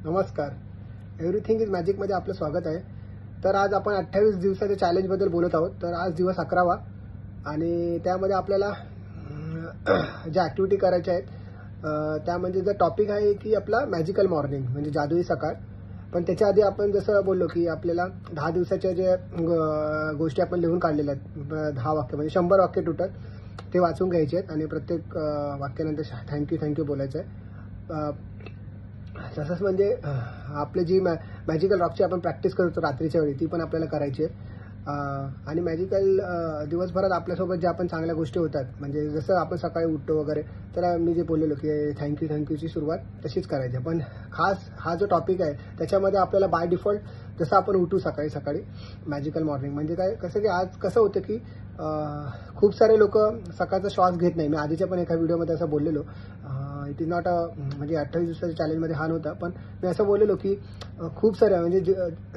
नमस्कार. Everything is मॅजिकमध्ये आपलं स्वागत आहे. तर आज आपण 28 दिवसाच्या चॅलेंजबद्दल बोलत आहोत. तर आज दिवस 11वा आणि त्यामध्ये आपल्याला ज्या ॲक्टिव्हिटी करायच्या आहेत त्यामध्ये जर टॉपिक आहे की आपला मॅजिकल मॉर्निंग म्हणजे जादुई सकाळ. पण त्याच्या आधी आपण जसं बोललो की आपल्याला 10 दिवसाच्या जे गोष्टी आपण लिहून काढलेल्या आहेत 10 वाक्य म्हणजे 100 वाक्य टोटल ते वाचून घ्यायचे आहेत आणि प्रत्येक वाक्यानंतर थँक्यू बोलायचं आहे. तसंच म्हणजे आपली जी मॅजिकल रॉकची आपण प्रॅक्टिस करतो रात्रीच्या वेळी ती पण आपल्याला करायची आहे. आणि मॅजिकल दिवसभरात आपल्यासोबत ज्या आपण चांगल्या गोष्टी होतात म्हणजे जसं आपण सकाळी उठतो वगैरे तर मी जे बोललेलो की थँक्यूची सुरुवात तशीच करायची. पण खास हा जो टॉपिक आहे त्याच्यामध्ये आपल्याला बाय डिफॉल्ट जसं आपण उठू सकाळी मॅजिकल मॉर्निंग म्हणजे काय कसं की आज कसं होतं की खूप सारे लोक सकाळचा श्वास घेत नाही. मी आधीच्या पण एका व्हिडिओमध्ये असं बोललेलो. इट इज नॉट म्हणजे 28 दिवसाच्या चॅलेंजमध्ये हा नव्हता पण मी असं बोललेलो की खूप साऱ्या म्हणजे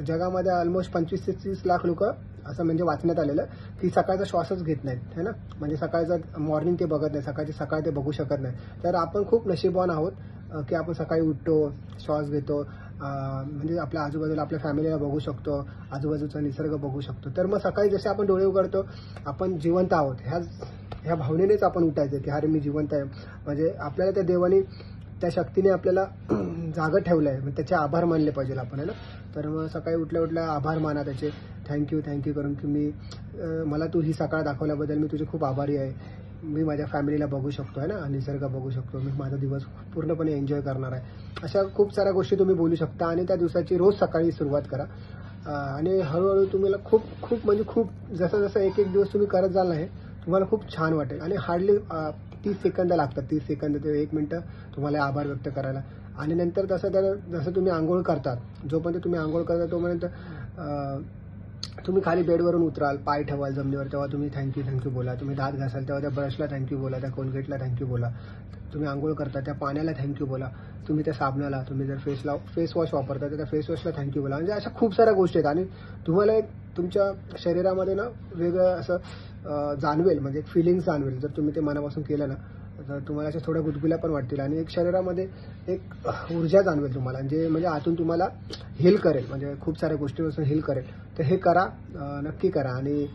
जगामध्ये ऑलमोस्ट 25 ते 30 लाख लोक असं म्हणजे वाचण्यात आलेलं की सकाळचा श्वासच घेत नाहीत है ना. म्हणजे सकाळचं मॉर्निंग ते बघत नाही, सकाळची सकाळ ते बघू शकत नाही. तर आपण खूप नशीबवान आहोत की आपण सकाळी उठतो, श्वास घेतो, म्हणजे आपल्या आजूबाजूला आपल्या फॅमिलीला बघू शकतो, आजूबाजूचा निसर्ग बघू शकतो. तर मग सकाळी जसे आपण डोळे उघडतो आपण जिवंत आहोत ह्या भावनेनेच आपण उठायचं की अरे मी जिवंत आहे. म्हणजे आपल्याला त्या देवाने त्या शक्तीने आपल्याला जागं ठेवलं आहे. त्याचे आभार मानले पाहिजे आपण है ना. तर मग सकाळी उठल्या आभार माना त्याचे थँक्यू करून की मला तू ही सकाळ दाखवल्याबद्दल मी तुझे खूप आभारी आहे. मी माझ्या फॅमिलीला बघू शकतो आहे ना, निसर्ग बघू शकतो, मी माझा दिवस पूर्णपणे एन्जॉय करणार आहे. अशा खूप साऱ्या गोष्टी तुम्ही बोलू शकता आणि त्या दिवसाची रोज सकाळी सुरुवात करा. आणि हळूहळू तुम्हाला खूप जसं एक दिवस तुम्ही करत जाल नाही तुम्हाला खूप छान वाटेल. आणि हार्डली 30 सेकंद लागतात, 30 सेकंद ते 1 मिनिटं तुम्हाला आभार व्यक्त करायला. आणि नंतर जसं तुम्ही आंघोळ करतात, जोपर्यंत तुम्ही आंघोळ करता तोपर्यंत तुम्ही खाली बेडवरून उतराल, पाय ठेवाल जमिनीवर तेव्हा तुम्ही थँक्यू बोला. तुम्ही दात घासाल तेव्हा त्या ब्रशला थँक्यू बोला, त्या कोलगेटला थँक्यू बोला. तुम्ही आंघोळ करता त्या पाण्याला थँक्यू बोला. तुम्ही त्या साबणाला, तुम्ही जर फेस वॉश वापरता तर त्या फेस वॉशला थँक्यू बोला. म्हणजे अशा खूप साऱ्या गोष्टी आहेत आणि तुम्हाला एक तुमच्या शरीरामध्ये ना वेगळं असं जाणवेल, म्हणजे एक फिलिंग्स जाणवेल. जर तुम्ही ते मनापासून केलं ना तर तुम्हाला अशा थोड्या गुदगुल्या पण वाटतील आणि एक शरीरामध्ये एक ऊर्जा जाणवेल तुम्हाला, म्हणजे आतून तुम्हाला हील करेल, म्हणजे खूप साऱ्या गोष्टींपासून हील करेल. तर हे करा, नक्की करा. आणि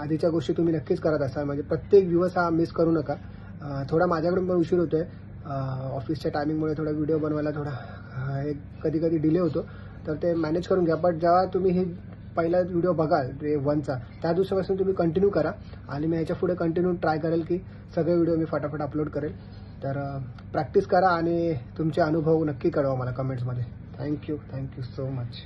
आधीच्या गोष्टी तुम्ही नक्कीच करत असाल म्हणजे प्रत्येक दिवस हा मिस करू नका. थोडा माझ्याकडून पण उशीर होतोय ऑफिसच्या टायमिंगमुळे, थोडा व्हिडिओ बनवायला थोडा कधी डिले होतो. तर ते मॅनेज करून घ्या. बट जेव्हा तुम्ही हे पहिला व्हिडिओ बघाल डे 1चा त्या दिवसापासून तुम्ही कंटिन्यू करा आणि मी ह्याच्या पुढे कंटिन्यू ट्राय करेल की सगळे व्हिडिओ मी फटाफट अपलोड करेल. तर प्रॅक्टिस करा आणि तुमचे अनुभव नक्की कळवा मला कमेंट्समध्ये. Thank you so much.